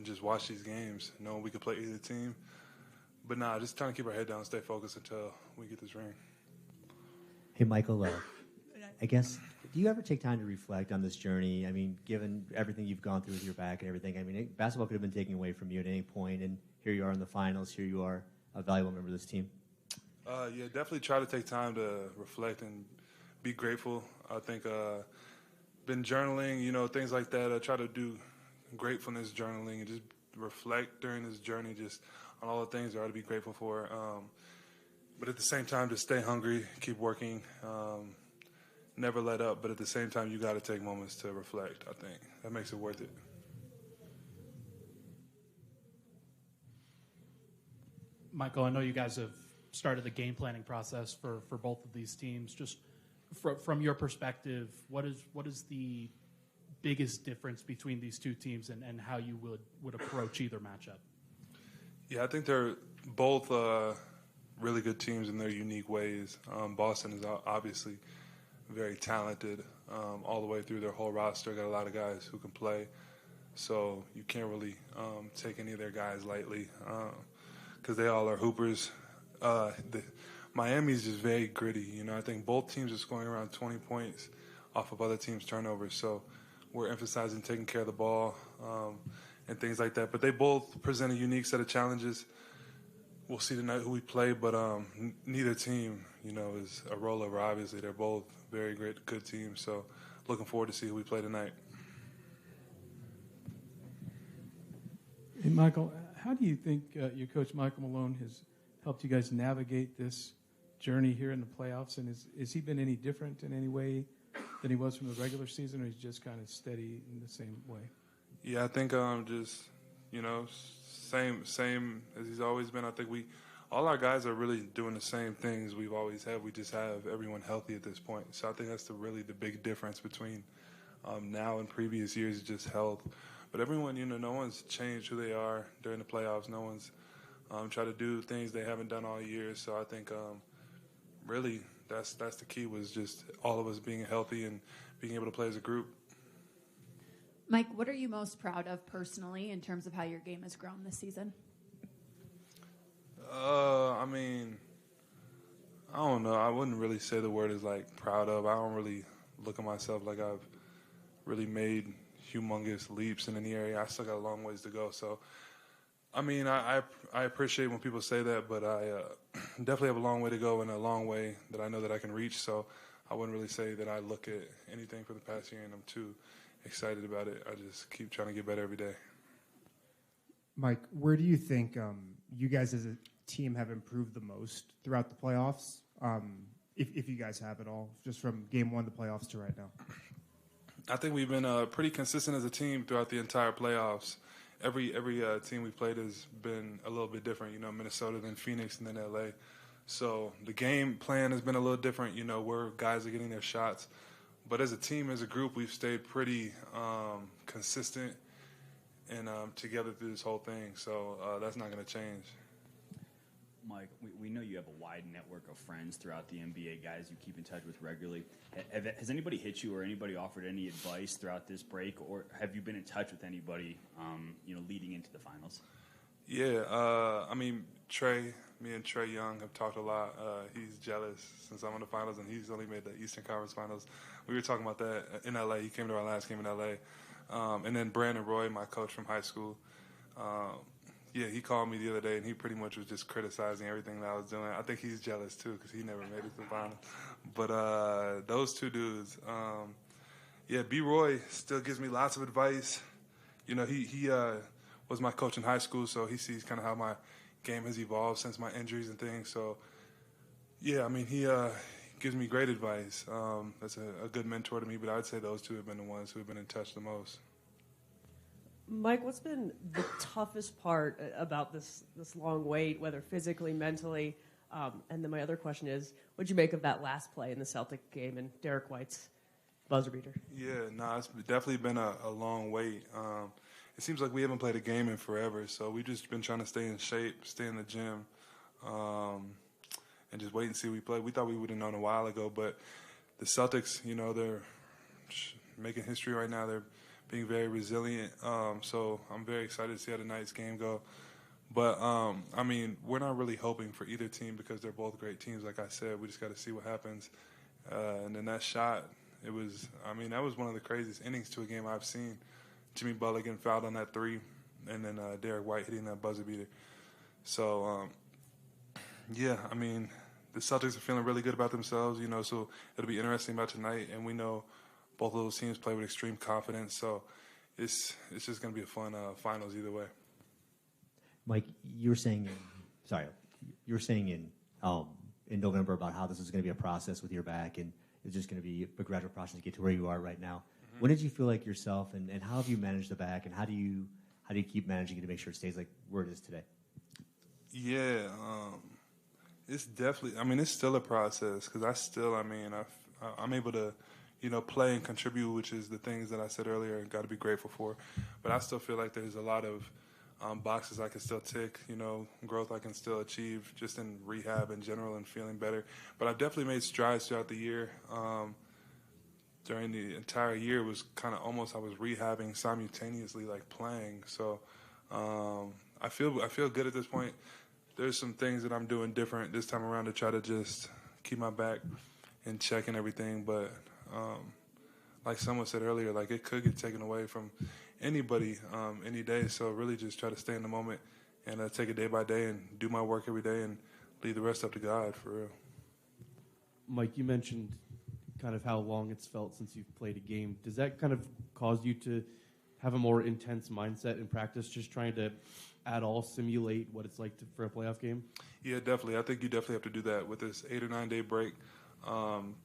just watch these games, knowing we could play either team. But nah, just trying to keep our head down, stay focused until we get this ring. Hey, Michael, I guess, do you ever take time to reflect on this journey? I mean, given everything you've gone through with your back and everything, I mean, basketball could have been taken away from you at any point, and here you are in the finals, here you are, a valuable member of this team. Yeah, definitely try to take time to reflect and be grateful. I think been journaling, things like that. I try to do gratefulness journaling and just reflect during this journey just on all the things I ought to be grateful for. But at the same time, just stay hungry, keep working, never let up. But at the same time, you got to take moments to reflect, I think. That makes it worth it. Michael, I know you guys have started the game planning process for both of these teams. Just from your perspective, what is the biggest difference between these two teams and how you would approach either matchup? Yeah, I think they're both really good teams in their unique ways. Boston is obviously very talented all the way through their whole roster. Got a lot of guys who can play. So you can't really take any of their guys lightly because they all are hoopers. Miami's just very gritty. I think both teams are scoring around 20 points off of other teams' turnovers. So we're emphasizing taking care of the ball and things like that. But they both present a unique set of challenges. We'll see tonight who we play, but neither team, is a rollover. Obviously, they're both very good teams. So looking forward to see who we play tonight. Hey, Michael, how do you think your coach, Michael Malone, has helped you guys navigate this journey here in the playoffs? And has he been any different in any way than he was from the regular season, or he's just kind of steady in the same way? Yeah, I think just, same as he's always been. I think all our guys are really doing the same things we've always had. We just have everyone healthy at this point. So I think that's really the big difference between now and previous years is just health. But everyone, no one's changed who they are during the playoffs. No one's tried to do things they haven't done all year. So I think really that's the key, was just all of us being healthy and being able to play as a group. Mike, what are you most proud of personally in terms of how your game has grown this season? I don't know. I wouldn't really say the word is proud of. I don't really look at myself like I've really made humongous leaps in any area. I still got a long ways to go. So, I appreciate when people say that, but I definitely have a long way to go and a long way that I know that I can reach. So I wouldn't really say that I look at anything for the past year and I'm too excited about it. I just keep trying to get better every day. Mike, where do you think you guys as a team have improved the most throughout the playoffs, if you guys have at all, just from game one, the playoffs to right now? I think we've been pretty consistent as a team throughout the entire playoffs. Every team we played has been a little bit different, Minnesota, then Phoenix, and then LA. So the game plan has been a little different, where guys are getting their shots. But as a team, as a group, we've stayed pretty consistent and together through this whole thing. So that's not going to change. Mike, we know you have a wide network of friends throughout the NBA, guys you keep in touch with regularly. Has anybody hit you or anybody offered any advice throughout this break, or have you been in touch with anybody, leading into the finals? Yeah, me and Trey Young have talked a lot. He's jealous since I'm in the finals, and he's only made the Eastern Conference Finals. We were talking about that in L.A. He came to our last game in L.A. And then Brandon Roy, my coach from high school, he called me the other day, and he pretty much was just criticizing everything that I was doing. I think he's jealous, too, because he never made it to the finals. But those two dudes, B. Roy still gives me lots of advice. He was my coach in high school, so he sees kind of how my game has evolved since my injuries and things. So, he gives me great advice. That's a good mentor to me, but I'd say those two have been the ones who have been in touch the most. Mike, what's been the toughest part about this long wait, whether physically, mentally? And then my other question is, what'd you make of that last play in the Celtic game and Derek White's buzzer beater? It's definitely been a long wait. It seems like we haven't played a game in forever, so we've just been trying to stay in shape, stay in the gym, and just wait and see we play. We thought we would have known a while ago, but the Celtics, they're making history right now. They're being very resilient. So I'm very excited to see how tonight's game go. But, I mean, we're not really hoping for either team because they're both great teams. Like I said, we just got to see what happens. And then that shot, that was one of the craziest innings to a game I've seen. Jimmy Butler getting fouled on that three, and then Derek White hitting that buzzer beater. So, yeah, I mean, the Celtics are feeling really good about themselves, so it'll be interesting about tonight. And we know both of those teams play with extreme confidence. So it's just going to be a fun finals either way. Mike, you were saying in November about how this is going to be a process with your back, and it's just going to be a gradual process to get to where you are right now. Mm-hmm. When did you feel like yourself, and how have you managed the back, and how do you keep managing it to make sure it stays like where it is today? Yeah, it's definitely. I mean, it's still a process because I'm able to, play and contribute, which is the things that I said earlier and got to be grateful for. But I still feel like there's a lot of boxes I can still tick, growth I can still achieve just in rehab in general and feeling better. But I've definitely made strides throughout the year. During the entire year was kind of almost I was rehabbing simultaneously, like playing. So I feel good at this point. There's some things that I'm doing different this time around to try to just keep my back in check and everything. But like someone said earlier, like it could get taken away from anybody any day. So really just try to stay in the moment and take it day by day and do my work every day and leave the rest up to God, for real. Mike, you mentioned kind of how long it's felt since you've played a game. Does that kind of cause you to have a more intense mindset in practice, just trying to at all simulate what it's like for a playoff game? Yeah, definitely. I think you definitely have to do that with this 8 or 9 day break.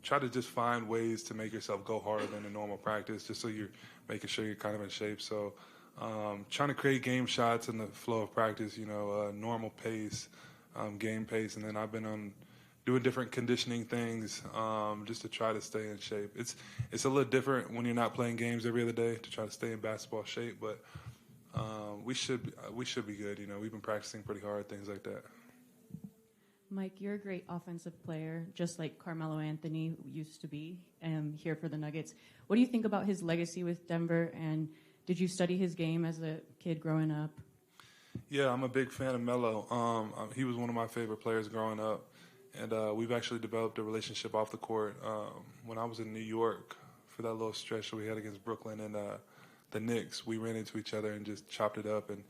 Try to just find ways to make yourself go harder than a normal practice, just so you're making sure you're kind of in shape. So trying to create game shots in the flow of practice, normal pace, game pace. And then I've been doing different conditioning things just to try to stay in shape. It's a little different when you're not playing games every other day to try to stay in basketball shape, but we should be good. We've been practicing pretty hard, things like that. Mike, you're a great offensive player, just like Carmelo Anthony used to be here for the Nuggets. What do you think about his legacy with Denver, and did you study his game as a kid growing up? Yeah, I'm a big fan of Melo. He was one of my favorite players growing up, and we've actually developed a relationship off the court. When I was in New York for that little stretch that we had against Brooklyn and the Knicks, we ran into each other and just chopped it up, and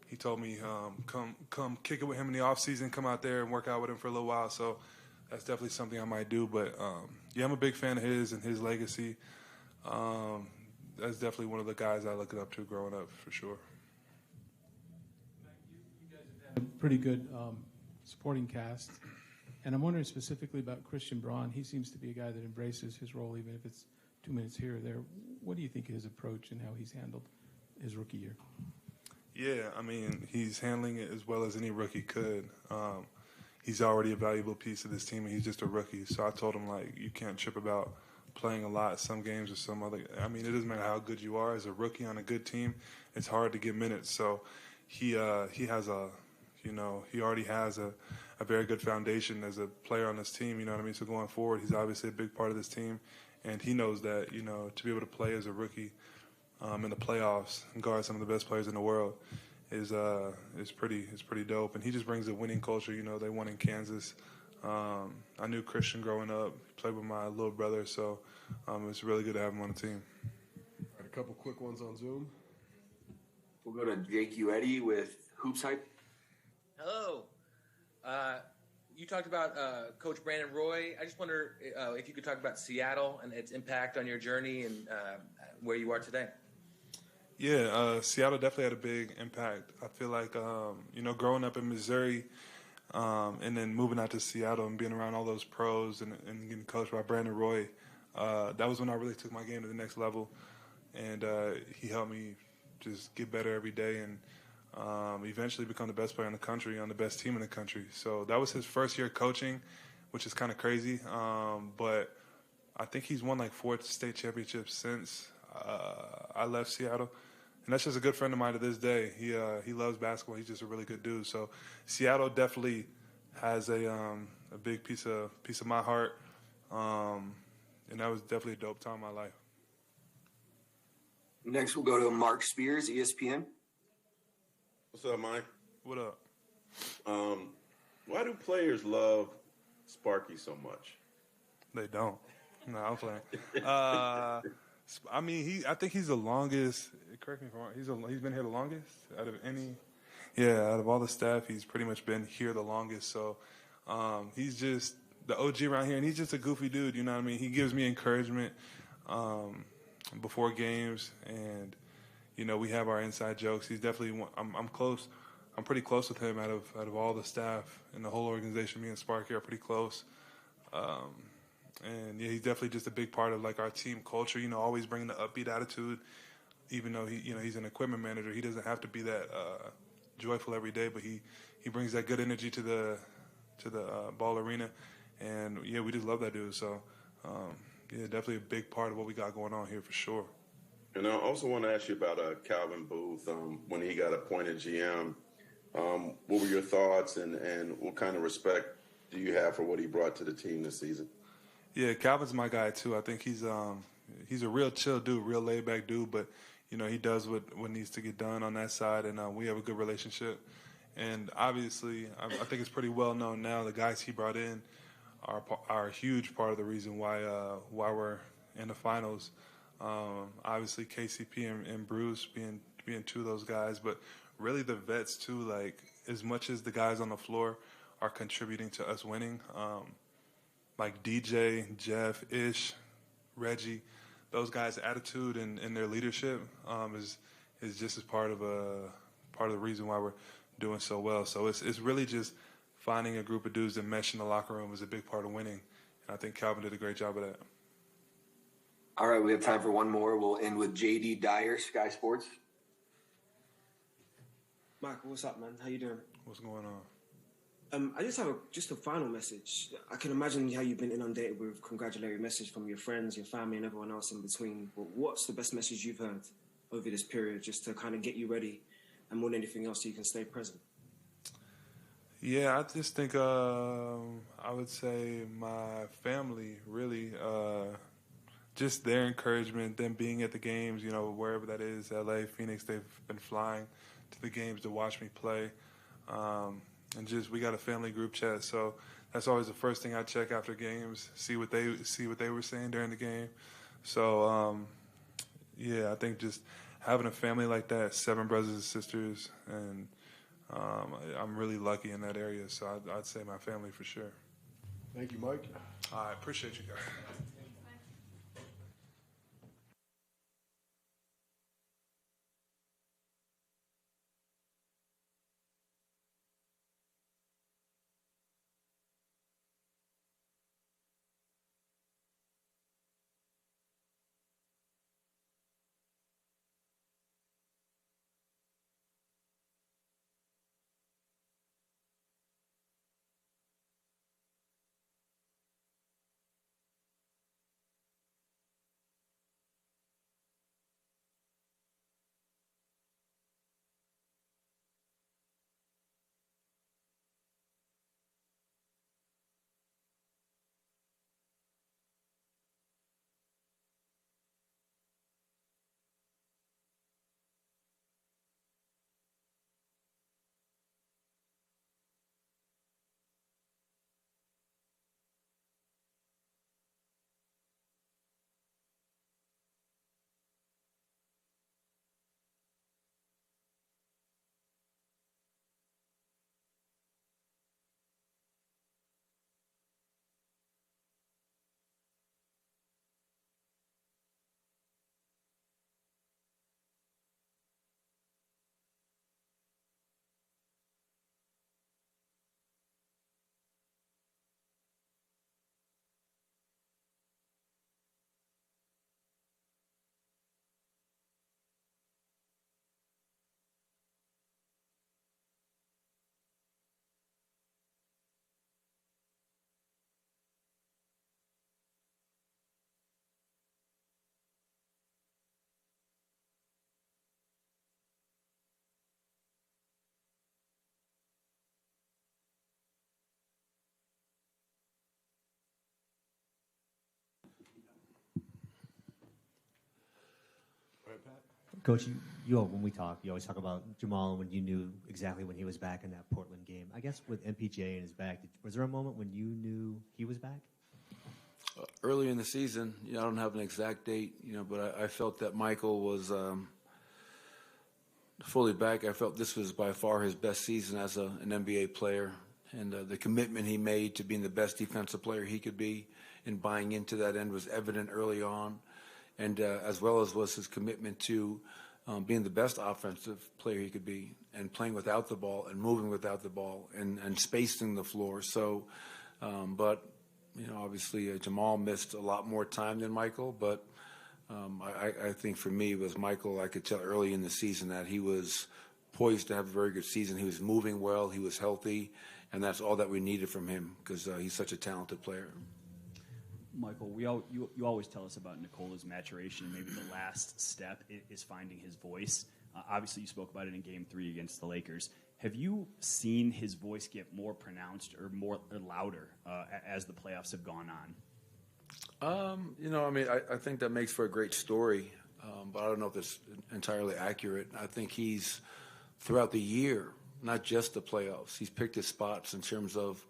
he told me, come kick it with him in the off season, come out there and work out with him for a little while. So that's definitely something I might do. But yeah, I'm a big fan of his and his legacy. That's definitely one of the guys I looked up to growing up, for sure. You guys have had a pretty good supporting cast. And I'm wondering specifically about Christian Braun. He seems to be a guy that embraces his role, even if it's 2 minutes here or there. What do you think of his approach and how he's handled his rookie year? Yeah, I mean, he's handling it as well as any rookie could. He's already a valuable piece of this team, and he's just a rookie. So I told him, you can't trip about playing a lot some games or some other. I mean, it doesn't matter how good you are. As a rookie on a good team, it's hard to get minutes. So he has he already has a very good foundation as a player on this team, you know what I mean? So going forward, he's obviously a big part of this team, and he knows that, to be able to play as a rookie in the playoffs and guard some of the best players in the world is pretty dope. And he just brings a winning culture. They won in Kansas. I knew Christian growing up, played with my little brother, so it's really good to have him on the team. All right, a couple quick ones on Zoom. We'll go to Jake Uedi with Hoops Hype. Hello. You talked about Coach Brandon Roy. I just wonder if you could talk about Seattle and its impact on your journey and where you are today. Yeah, Seattle definitely had a big impact. I feel like, growing up in Missouri and then moving out to Seattle and being around all those pros and getting coached by Brandon Roy, that was when I really took my game to the next level. And he helped me just get better every day and eventually become the best player in the country on the best team in the country. So that was his first year coaching, which is kind of crazy. But I think he's won 4 state championships since I left Seattle. And that's just a good friend of mine to this day. He loves basketball. He's just a really good dude. So Seattle definitely has a big piece of my heart. And that was definitely a dope time in my life. Next, we'll go to Mark Spears, ESPN. What's up, Mike? What up? Why do players love Sparky so much? They don't. No, I'm playing. I mean, I think he's the longest. Correct me if I'm wrong. He's been here the longest out of any. Yeah, out of all the staff, he's pretty much been here the longest. So he's just the OG around here, and he's just a goofy dude. You know what I mean? He gives me encouragement before games, and we have our inside jokes. He's definitely. I'm close. I'm pretty close with him out of all the staff and the whole organization. Me and Sparky are pretty close. And yeah, he's definitely just a big part of like our team culture. Always bringing the upbeat attitude. Even though he's an equipment manager, he doesn't have to be that joyful every day. But he brings that good energy to the ball arena, and yeah, we just love that dude. So yeah, definitely a big part of what we got going on here for sure. And I also want to ask you about Calvin Booth when he got appointed GM. What were your thoughts, and what kind of respect do you have for what he brought to the team this season? Yeah, Calvin's my guy too. I think he's a real chill dude, real laid back dude, but he does what needs to get done on that side, and we have a good relationship. And obviously, I think it's pretty well known now the guys he brought in are a huge part of the reason why we're in the finals. Obviously, KCP and Bruce being two of those guys, but really the vets too. Like as much as the guys on the floor are contributing to us winning. Like DJ, Jeff, Ish, Reggie, those guys' attitude and their leadership is just as part of the reason why we're doing so well. So it's really just finding a group of dudes that mesh in the locker room is a big part of winning. And I think Calvin did a great job of that. All right, we have time for one more. We'll end with JD Dyer, Sky Sports. Michael, what's up, man? How you doing? What's going on? I just have a final message. I can imagine how you've been inundated with congratulatory messages from your friends, your family, and everyone else in between. But what's the best message you've heard over this period just to kind of get you ready and more than anything else so you can stay present? Yeah, I just think I would say my family, really. Just their encouragement, them being at the games, wherever that is, LA, Phoenix, they've been flying to the games to watch me play. And just we got a family group chat, so that's always the first thing I check after games, see what they were saying during the game. So yeah, I think just having a family like that, 7 brothers and sisters, and I'm really lucky in that area. So I'd say my family for sure. Thank you, Mike. I appreciate you guys. Coach, when we talk, you always talk about Jamal when you knew exactly when he was back in that Portland game. I guess with MPJ and his back, was there a moment when you knew he was back? Early in the season, I don't have an exact date, but I felt that Michael was fully back. I felt this was by far his best season as an NBA player, and the commitment he made to being the best defensive player he could be and buying into that end was evident early on, and as well as was his commitment to being the best offensive player he could be and playing without the ball and moving without the ball and spacing the floor. So, but obviously Jamal missed a lot more time than Michael, but I think for me it was Michael. I could tell early in the season that he was poised to have a very good season. He was moving well, he was healthy, and that's all that we needed from him because he's such a talented player. Michael, you always tell us about Nikola's maturation. Maybe the last step is finding his voice. Obviously, you spoke about it in Game 3 against the Lakers. Have you seen his voice get more pronounced or louder as the playoffs have gone on? I think that makes for a great story, but I don't know if it's entirely accurate. I think he's, throughout the year, not just the playoffs, he's picked his spots in terms of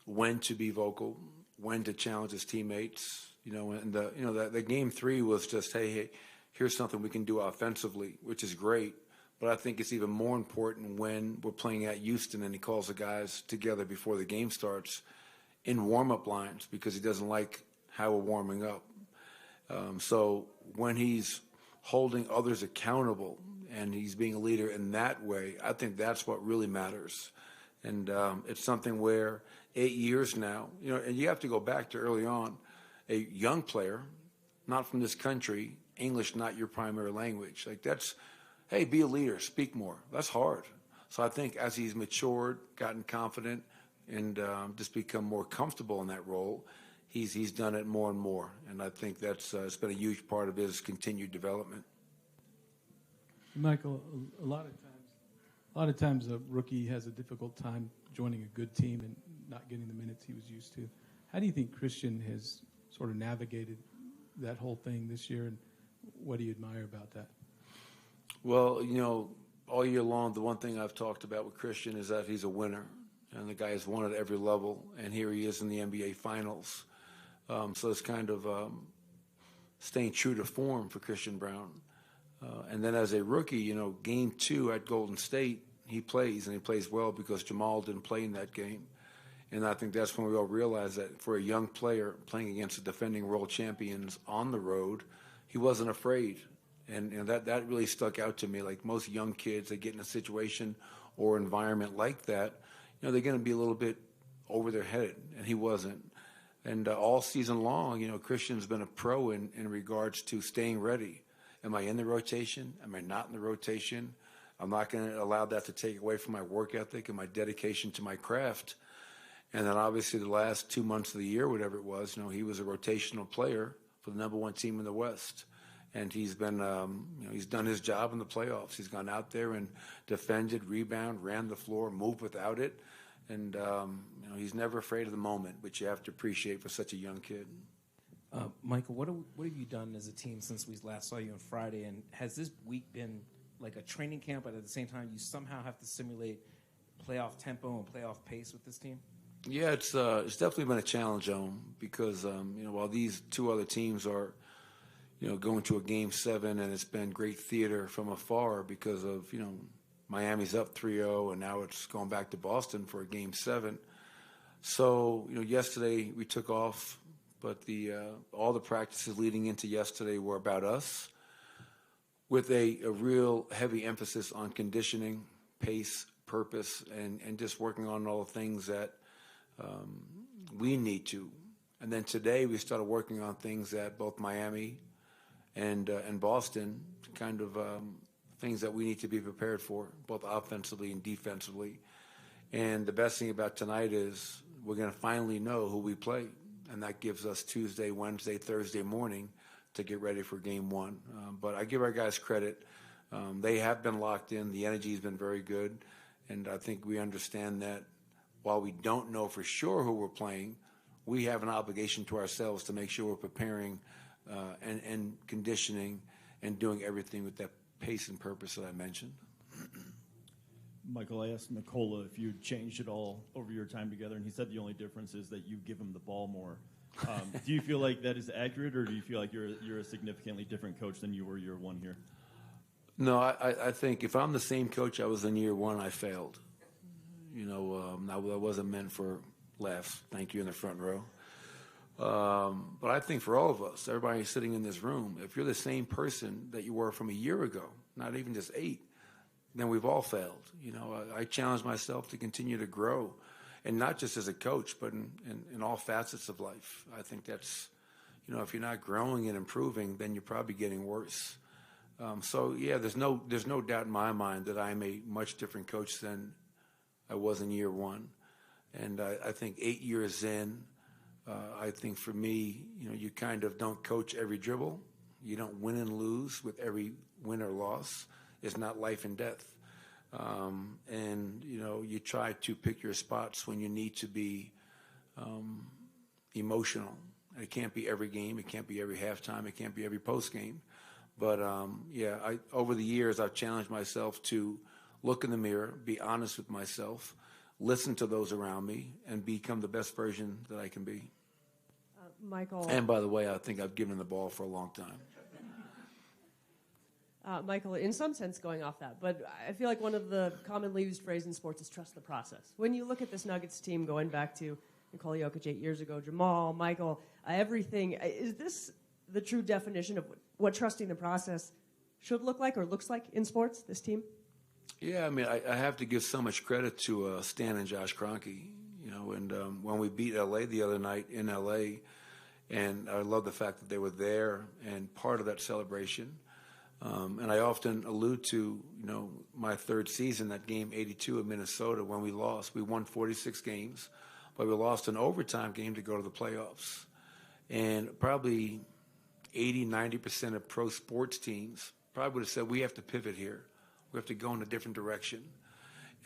when to be vocal, when to challenge his teammates, and the Game 3 was just, hey, here's something we can do offensively, which is great. But I think it's even more important when we're playing at Houston and he calls the guys together before the game starts in warm-up lines because he doesn't like how we're warming up. So when he's holding others accountable and he's being a leader in that way, I think that's what really matters. And it's something where 8 years now, and you have to go back to early on, a young player, not from this country, English not your primary language. Like that's, hey, be a leader, speak more. That's hard. So I think as he's matured, gotten confident, and just become more comfortable in that role, he's done it more and more. And I think that's it's been a huge part of his continued development. Michael, a lot of times a rookie has a difficult time joining a good team and not getting the minutes he was used to. How do you think Christian has sort of navigated that whole thing this year, and what do you admire about that? Well, all year long, the one thing I've talked about with Christian is that he's a winner, and the guy has won at every level, and here he is in the NBA Finals. So it's kind of staying true to form for Christian Braun. And then as a rookie, Game 2 at Golden State, he plays, and he plays well because Jamal didn't play in that game. And I think that's when we all realized that for a young player playing against the defending world champions on the road, he wasn't afraid. And that really stuck out to me. Like most young kids, they get in a situation or environment like that, they're going to be a little bit over their head, and he wasn't. And all season long, Christian's been a pro in regards to staying ready. Am I in the rotation? Am I not in the rotation? I'm not going to allow that to take away from my work ethic and my dedication to my craft. And then obviously the last 2 months of the year, whatever it was, he was a rotational player for the number one team in the West. And he's been, he's done his job in the playoffs. He's gone out there and defended, rebound, ran the floor, moved without it. And, he's never afraid of the moment, which you have to appreciate for such a young kid. Michael, what have you done as a team since we last saw you on Friday? And has this week been like a training camp, but at the same time you somehow have to simulate playoff tempo and playoff pace with this team? Yeah, it's definitely been a challenge, because while these two other teams are, going to a Game 7, and it's been great theater from afar because of Miami's up 3-0, and now it's going back to Boston for a Game 7. So yesterday we took off, but all the practices leading into yesterday were about us, with a real heavy emphasis on conditioning, pace, purpose, and just working on all the things that we need to. And then today we started working on things that both Miami and Boston, kind of things that we need to be prepared for, both offensively and defensively. And the best thing about tonight is we're going to finally know who we play, and that gives us Tuesday, Wednesday, Thursday morning to get ready for Game 1. But I give our guys credit. They have been locked in. The energy has been very good, and I think we understand that while we don't know for sure who we're playing, we have an obligation to ourselves to make sure we're preparing and conditioning and doing everything with that pace and purpose that I mentioned. Michael, I asked Nikola if you changed it all over your time together, and he said the only difference is that you give him the ball more. Do you feel like that is accurate, or do you feel like you're a significantly different coach than you were year one here? No, I think if I'm the same coach I was in year one, I failed. I wasn't meant for laughs. Thank you in the front row. But I think for all of us, everybody sitting in this room, if you're the same person that you were from a year ago, not even just 8, then we've all failed. I challenge myself to continue to grow, and not just as a coach, but in all facets of life. I think that's, if you're not growing and improving, then you're probably getting worse. There's no doubt in my mind that I'm a much different coach than I was in year one. And I think 8 years in, I think for me, you kind of don't coach every dribble. You don't win and lose with every win or loss. It's not life and death. You try to pick your spots when you need to be emotional. It can't be every game. It can't be every halftime. It can't be every post game. But over the years, I've challenged myself to look in the mirror, be honest with myself, listen to those around me, and become the best version that I can be. Michael. And by the way, I think I've given the ball for a long time. Michael, in some sense going off that, but I feel like one of the commonly used phrases in sports is trust the process. When you look at this Nuggets team going back to Nikola Jokic 8 years ago, Jamal, Michael, everything, is this the true definition of what trusting the process should look like or looks like in sports, this team? Yeah, I mean, I have to give so much credit to Stan and Josh Kroenke, and when we beat L.A. the other night in L.A., and I love the fact that they were there and part of that celebration. And I often allude to, my third season, that game 82 of Minnesota when we lost. We won 46 games, but we lost an overtime game to go to the playoffs. And probably 80-90% of pro sports teams probably would have said, we have to pivot here. We have to go in a different direction.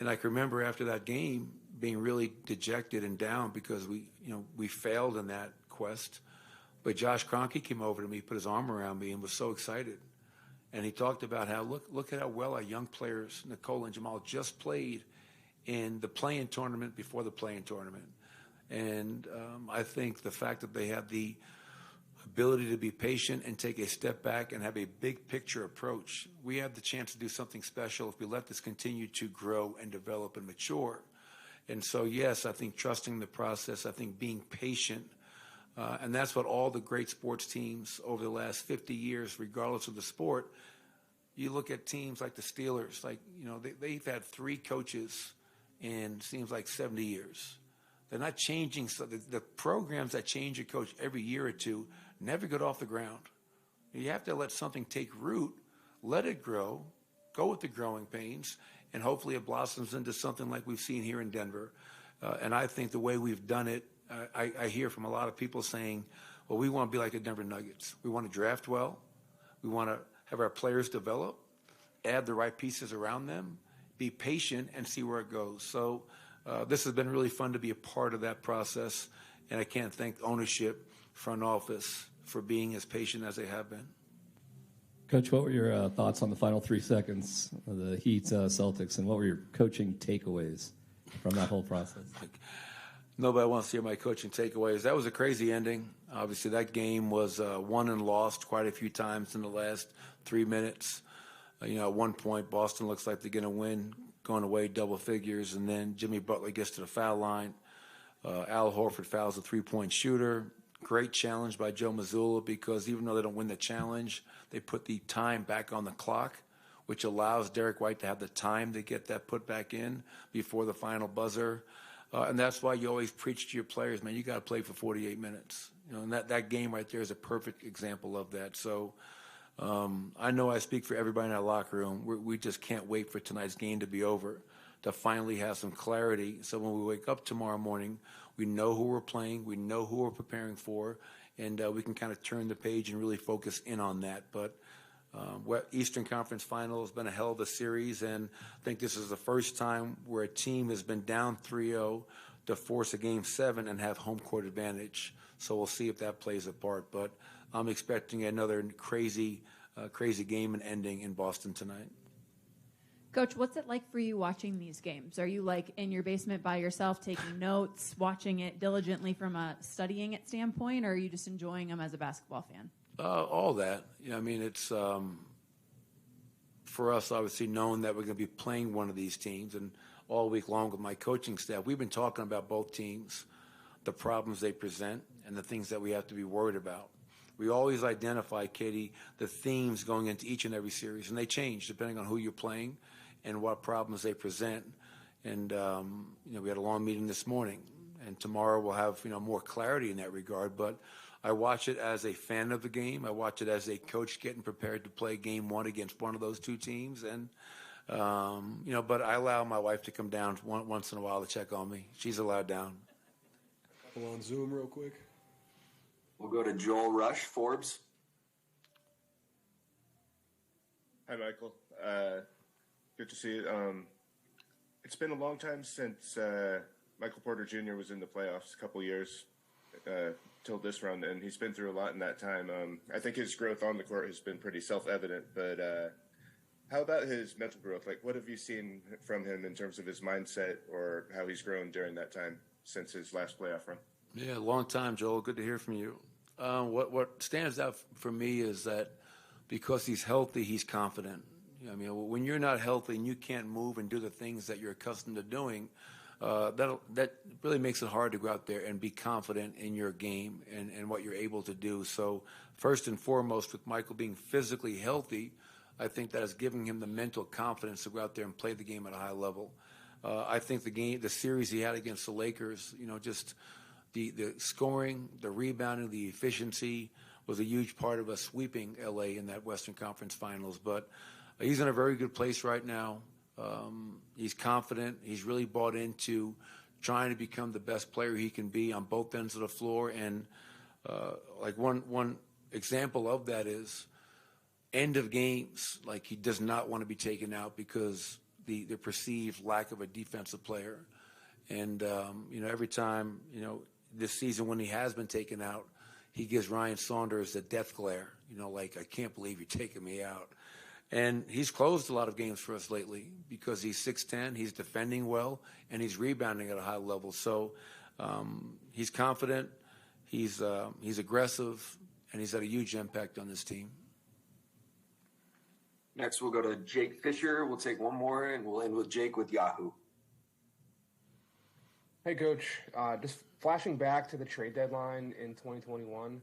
And I can remember after that game being really dejected and down because we failed in that quest. But Josh Kroenke came over to me, put his arm around me, and was so excited. And he talked about how, look at how well our young players, Nikola and Jamal, just played in the play-in tournament before the play-in tournament. And I think the fact that they had the ability to be patient and take a step back and have a big picture approach, we have the chance to do something special if we let this continue to grow and develop and mature. And so, yes, I think trusting the process, I think being patient, and that's what all the great sports teams over the last 50 years, regardless of the sport, you look at teams like the Steelers, they've had 3 coaches in seems like 70 years. They're not changing. So the programs that change a coach every year or two never get off the ground. You have to let something take root, let it grow, go with the growing pains, and hopefully it blossoms into something like we've seen here in Denver. And I think the way we've done it, I hear from a lot of people saying, well, we want to be like the Denver Nuggets. We want to draft well. We want to have our players develop, add the right pieces around them, be patient, and see where it goes. So this has been really fun to be a part of that process, and I can't thank ownership, front office, for being as patient as they have been. Coach, what were your thoughts on the final 3 seconds of the Heat Celtics, and what were your coaching takeaways from that whole process? Nobody wants to hear my coaching takeaways. That was a crazy ending. Obviously, that game was won and lost quite a few times in the last 3 minutes. At one point, Boston looks like they're going to win, going away double figures, and then Jimmy Butler gets to the foul line. Al Horford fouls a three-point shooter. Great challenge by Joe Mazzulla, because even though they don't win the challenge, they put the time back on the clock, which allows Derek White to have the time to get that put back in before the final buzzer. And that's why you always preach to your players, man, you got to play for 48 minutes. And that game right there is a perfect example of that. So I know I speak for everybody in that locker room. We just can't wait for tonight's game to be over, to finally have some clarity. So when we wake up tomorrow morning, we know who we're playing, we know who we're preparing for, and we can kind of turn the page and really focus in on that. But Eastern Conference Final has been a hell of a series, and I think this is the first time where a team has been down 3-0 to force a Game 7 and have home court advantage. So we'll see if that plays a part. But I'm expecting another crazy crazy game and ending in Boston tonight. Coach, what's it like for you watching these games? Are you like in your basement by yourself taking notes, watching it diligently from a studying it standpoint, or are you just enjoying them as a basketball fan? All that. I mean, it's for us, obviously, knowing that we're going to be playing one of these teams, and all week long with my coaching staff, we've been talking about both teams, the problems they present, and the things that we have to be worried about. We always identify, Katie, the themes going into each and every series, and they change depending on who you're playing and what problems they present. And we had a long meeting this morning, and tomorrow we'll have more clarity in that regard. But I watch it as a fan of the game. I watch it as a coach getting prepared to play game one against one of those two teams. And but I allow my wife to come down once in a while to check on me. She's allowed down. Couple on Zoom real quick. We'll go to Joel Rush, Forbes. Hi, Michael. Good to see you. It's been a long time since Michael Porter Jr. was in the playoffs, a couple years till this run, and he's been through a lot in that time. I think his growth on the court has been pretty self-evident, but how about his mental growth? Like, what have you seen from him in terms of his mindset or how he's grown during that time since his last playoff run? Yeah, long time, Joel. Good to hear from you. What stands out for me is that because he's healthy, he's confident. I mean, when you're not healthy and you can't move and do the things that you're accustomed to doing, that really makes it hard to go out there and be confident in your game and what you're able to do. So first and foremost, with Michael being physically healthy, I think that is giving him the mental confidence to go out there and play the game at a high level. I think the series he had against the Lakers, just the scoring, the rebounding, the efficiency was a huge part of us sweeping LA in that Western Conference Finals. But he's in a very good place right now. He's confident. He's really bought into trying to become the best player he can be on both ends of the floor. And like one example of that is end of games. Like, he does not want to be taken out because the perceived lack of a defensive player. And every time this season when he has been taken out, he gives Ryan Saunders the death glare. Like, I can't believe you're taking me out. And he's closed a lot of games for us lately because he's 6'10", he's defending well, and he's rebounding at a high level. So he's confident, he's aggressive, and he's had a huge impact on this team. Next, we'll go to Jake Fisher. We'll take one more, and we'll end with Jake with Yahoo. Hey, Coach. Just flashing back to the trade deadline in 2021,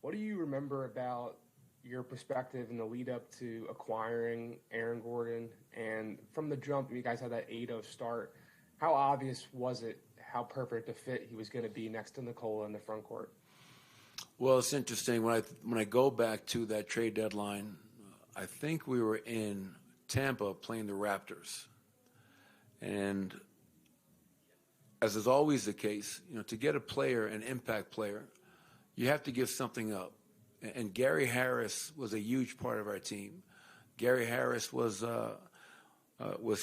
what do you remember about your perspective in the lead up to acquiring Aaron Gordon? And from the jump, you guys had that 8-0 start. How obvious was it how perfect a fit he was going to be next to Nikola in the front court? Well, it's interesting. When I go back to that trade deadline, I think we were in Tampa playing the Raptors. And as is always the case, to get a player, an impact player, you have to give something up. And Gary Harris was a huge part of our team. Gary Harris was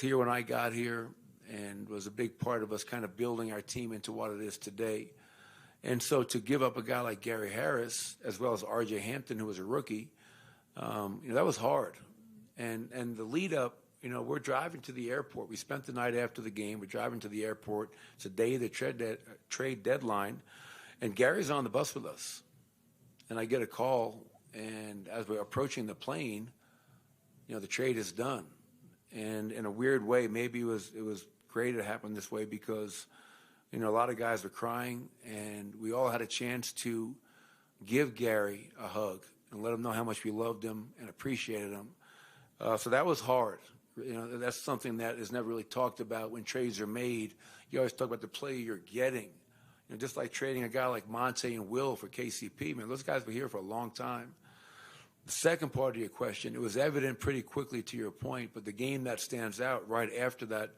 here when I got here and was a big part of us kind of building our team into what it is today. And so to give up a guy like Gary Harris, as well as R.J. Hampton, who was a rookie, that was hard. And the lead up, we're driving to the airport. We spent the night after the game. We're driving to the airport. It's the day of the trade deadline. And Gary's on the bus with us. And I get a call, and as we're approaching the plane, the trade is done. And in a weird way, maybe it was great it happened this way because, a lot of guys were crying, and we all had a chance to give Gary a hug and let him know how much we loved him and appreciated him. So that was hard. That's something that is never really talked about when trades are made. You always talk about the player you're getting. Just like trading a guy like Monte and Will for KCP, man, those guys were here for a long time. The second part of your question, it was evident pretty quickly to your point, but the game that stands out right after that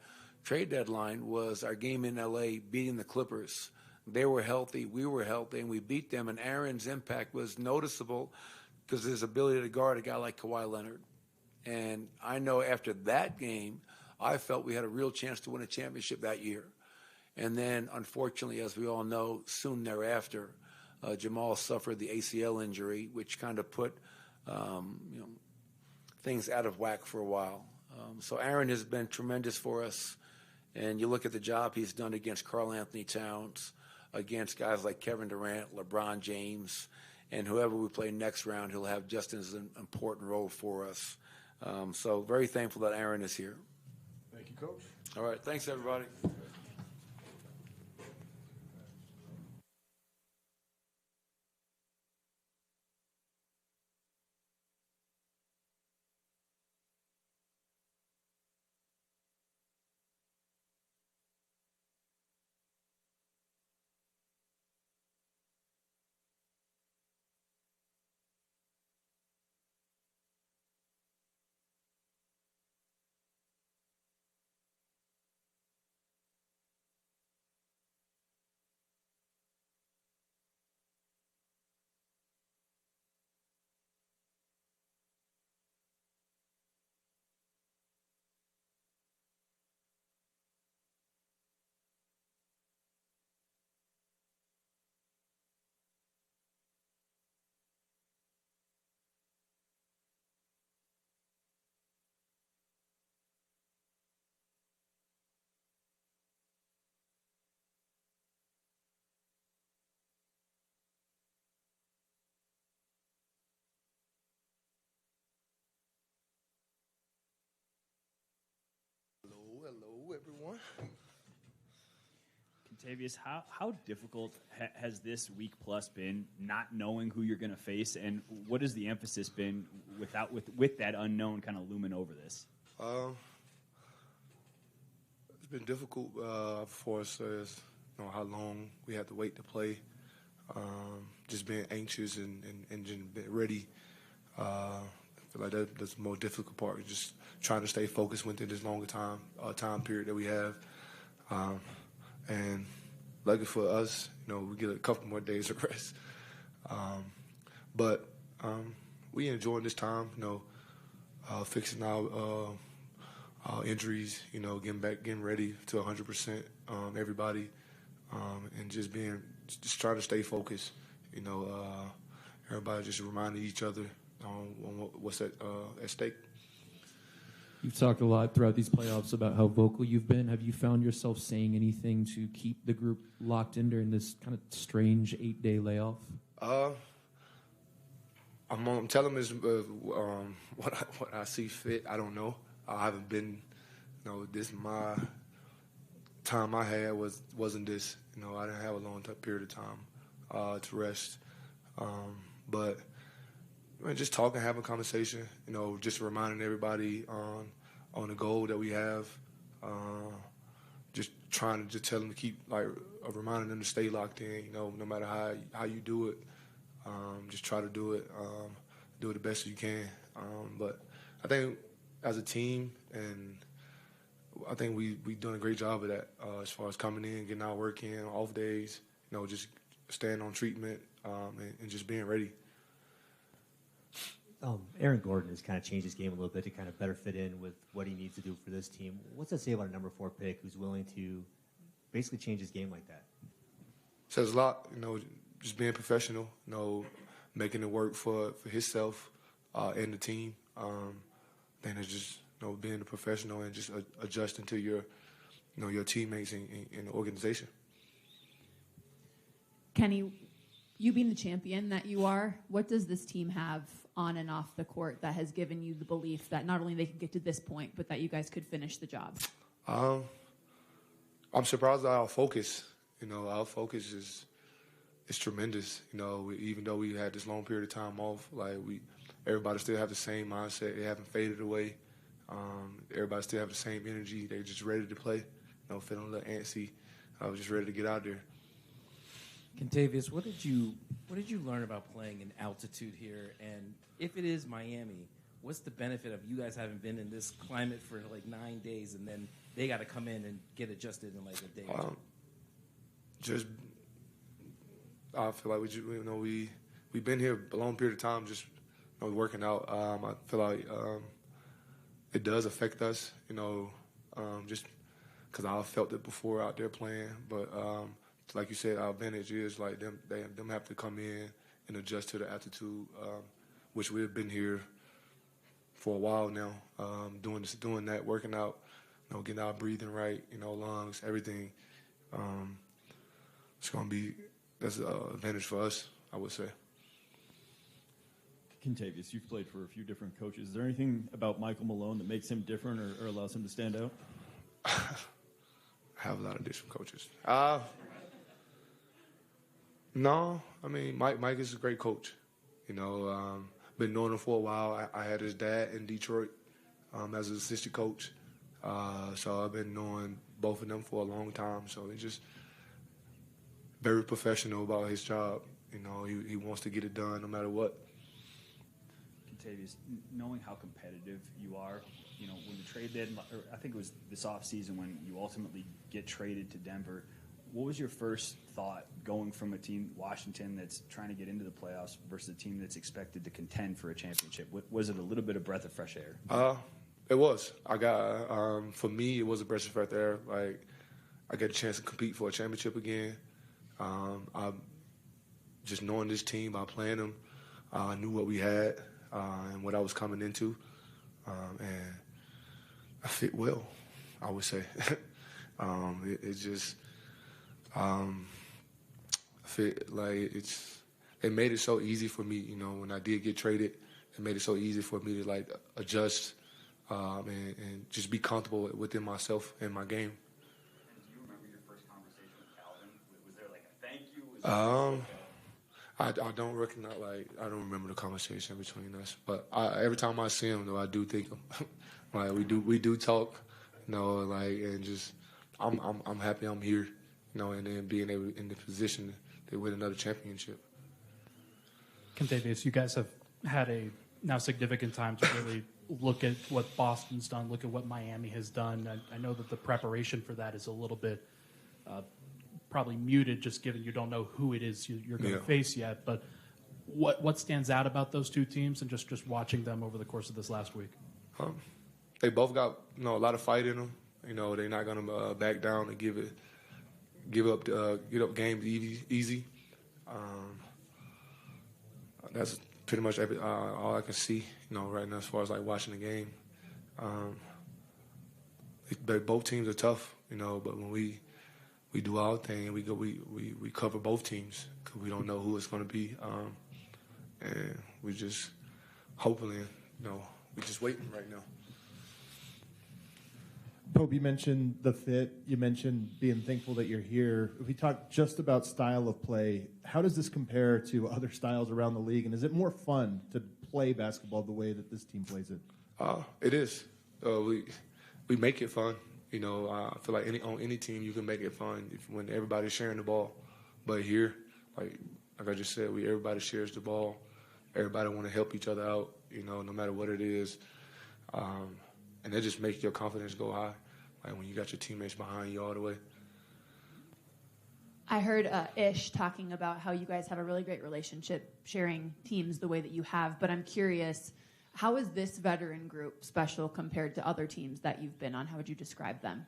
trade deadline was our game in L.A. beating the Clippers. They were healthy, we were healthy, and we beat them, and Aaron's impact was noticeable because of his ability to guard a guy like Kawhi Leonard. And I know after that game, I felt we had a real chance to win a championship that year. And then, unfortunately, as we all know, soon thereafter, Jamal suffered the ACL injury, which kind of put, things out of whack for a while. So Aaron has been tremendous for us. And you look at the job he's done against Karl Anthony Towns, against guys like Kevin Durant, LeBron James, and whoever we play next round, he'll have just as an important role for us. So very thankful that Aaron is here. Thank you, Coach. All right. Thanks, everybody. Hello, everyone. Contavious, how difficult has this week plus been, not knowing who you're going to face, and what has the emphasis been with that unknown kind of looming over this? It's been difficult for us as how long we had to wait to play. Just being anxious and just being ready. I feel like that's the more difficult part. Just trying to stay focused within this longer time period that we have. And lucky for us, we get a couple more days of rest. But we enjoying this time, fixing our injuries, getting ready to 100%, everybody, and just trying to stay focused. Everybody just reminding each other on what's at stake. You've talked a lot throughout these playoffs about how vocal you've been. Have you found yourself saying anything to keep the group locked in during this kind of strange 8-day layoff? I'm telling them what I see fit. I don't know. I haven't been. This my time I had wasn't this. I didn't have a long period of time to rest. But just talking, having a conversation. Just reminding everybody on the goal that we have. Just trying to tell them to keep reminding them to stay locked in. No matter how you do it, just try to do it the best you can. But I think as a team, and I think we doing a great job of that as far as coming in, getting our work in, off days. Just staying on treatment and just being ready. Aaron Gordon has kind of changed his game a little bit to kind of better fit in with what he needs to do for this team. What's that say about a number 4 pick who's willing to basically change his game like that? Says a lot, just being professional, making it work for himself and the team. Then it's just being a professional and just adjusting to your teammates in the organization. Kenny, you being the champion that you are, what does this team have on and off the court that has given you the belief that not only they can get to this point, but that you guys could finish the job? I'm surprised at our focus. Our focus is tremendous. Even though we had this long period of time off, everybody still have the same mindset. They haven't faded away. Everybody still have the same energy. They're just ready to play. Feeling a little antsy. I was just ready to get out there. Contavious, what did you learn about playing in altitude here? And if it is Miami, what's the benefit of you guys having been in this climate for 9 days, and then they got to come in and get adjusted in a day or two? I feel like we've been here a long period of time, just working out. I feel like it does affect us, just because I felt it before out there playing, but. Like you said, our advantage is them have to come in and adjust to the altitude, which we have been here for a while now. Doing that, working out, getting our breathing right, lungs, everything. It's gonna be that's an advantage for us, I would say. Contavious, you've played for a few different coaches. Is there anything about Michael Malone that makes him different or allows him to stand out? I have a lot of different coaches. No, I mean Mike is a great coach. Been knowing him for a while. I had his dad in Detroit as an assistant coach, so I've been knowing both of them for a long time. So he's just very professional about his job. He wants to get it done no matter what. Contavious, knowing how competitive you are, when the trade deadline, or I think it was this offseason when you ultimately get traded to Denver, what was your first thought going from a team, Washington, that's trying to get into the playoffs versus a team that's expected to contend for a championship? Was it a little bit of breath of fresh air? It was. For me, it was a breath of fresh air. Like, I got a chance to compete for a championship again. I just knowing this team, by playing them, I knew what we had and what I was coming into, and I fit well, I would say. It just fit like it made it so easy for me. When I did get traded, it made it so easy for me to like adjust and just be comfortable within myself and my game. Do you remember your first conversation with Calvin? Was there like a thank you? I don't recognize, I don't remember the conversation between us. But every time I see him, though, I do think him. Like we do talk, and just I'm happy I'm here, and then being able in the position to win another championship. Contavious, you guys have had a now significant time to really look at what Boston's done, look at what Miami has done. I know that the preparation for that is a little bit probably muted, just given you don't know who it is you're going to face yet. But what stands out about those two teams, and just watching them over the course of this last week? They both got a lot of fight in them. They're not going to back down and get up games easy. That's pretty much all I can see, right now as far as like watching the game. Both teams are tough, but when we do our thing, we cover both teams because we don't know who it's going to be, and we just hopefully, we're just waiting right now. Pope, you mentioned the fit. You mentioned being thankful that you're here. If we talk just about style of play, how does this compare to other styles around the league? And is it more fun to play basketball the way that this team plays it? It is. We make it fun. I feel like on any team you can make it fun when everybody's sharing the ball. But here, like I just said, everybody shares the ball. Everybody want to help each other out. No matter what it is. And that just makes your confidence go high, like when you got your teammates behind you all the way. I heard Ish talking about how you guys have a really great relationship sharing teams the way that you have, but I'm curious, how is this veteran group special compared to other teams that you've been on? How would you describe them?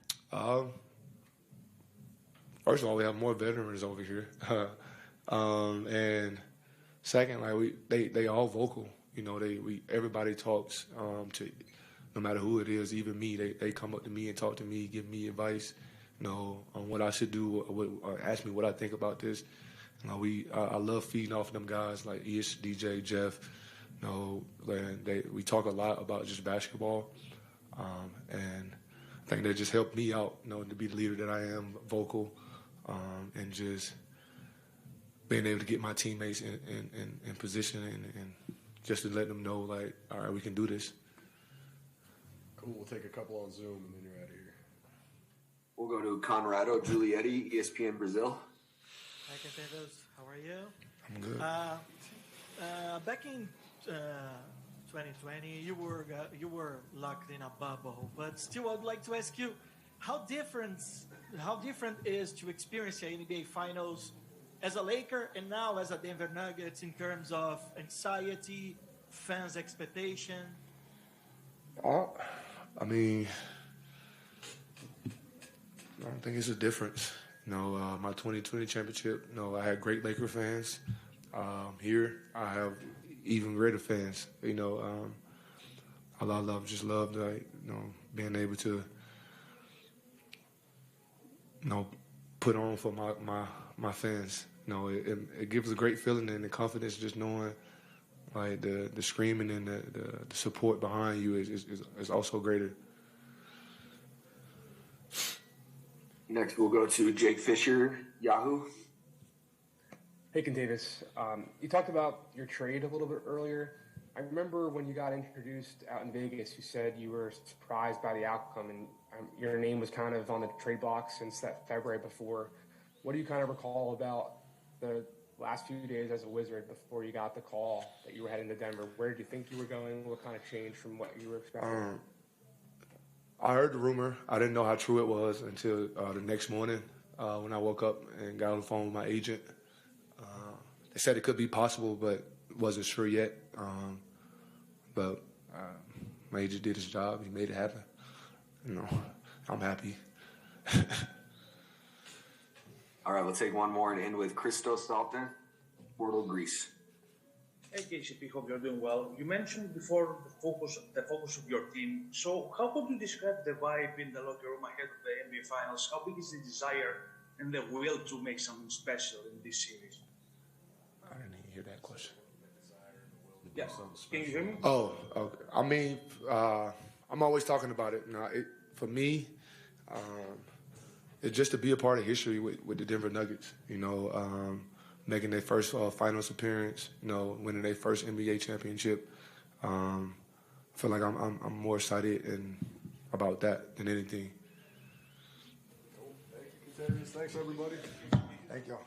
First of all, we have more veterans over here. And second, they all vocal. Everybody talks to. No matter who it is, even me, they come up to me and talk to me, give me advice, on what I should do, or ask me what I think about this. I love feeding off them guys like Ish, DJ, Jeff. We talk a lot about just basketball, and I think they just helped me out, to be the leader that I am, vocal, and just being able to get my teammates in position and just to let them know, like, all right, we can do this. Cool. We'll take a couple on Zoom, and then you're out of here. We'll go to Conrado Giulietti, ESPN Brazil. Hi, Contavious. How are you? I'm good. Back in 2020, you were locked in a bubble, but still, I'd like to ask you, how different is to experience the NBA Finals as a Laker and now as a Denver Nuggets in terms of anxiety, fans' expectation? I mean, I don't think it's a difference. My 2020 championship, I had great Laker fans. Here, I have even greater fans. a lot of love. Just love, like, being able to, put on for my fans. It gives a great feeling and the confidence just knowing, like, the screaming and the support behind you is also greater. Next, we'll go to Jake Fisher, Yahoo. Hey, Davis. You talked about your trade a little bit earlier. I remember when you got introduced out in Vegas, you said you were surprised by the outcome, and your name was kind of on the trade block since that February before. What do you kind of recall about the last few days as a Wizard before you got the call that you were heading to Denver? Where did you think you were going? What kind of changed from what you were expecting? I heard the rumor. I didn't know how true it was until the next morning when I woke up and got on the phone with my agent. They said it could be possible, but wasn't sure yet. But my agent did his job. He made it happen. I'm happy. All right, we'll take one more and end with Christos Saltin, Portal, Greece. Hey, KCP, hope you're doing well. You mentioned before the focus of your team. So how would you describe the vibe in the locker room ahead of the NBA Finals? How big is the desire and the will to make something special in this series? I didn't even hear that question. Yeah. Can you hear me? Oh, okay. I mean, I'm always talking about it. For me, it's just to be a part of history with the Denver Nuggets. Making their first finals appearance, winning their first NBA championship. I feel like I'm more excited about that than anything. Thank you, Contagious. Thanks, everybody. Thank y'all.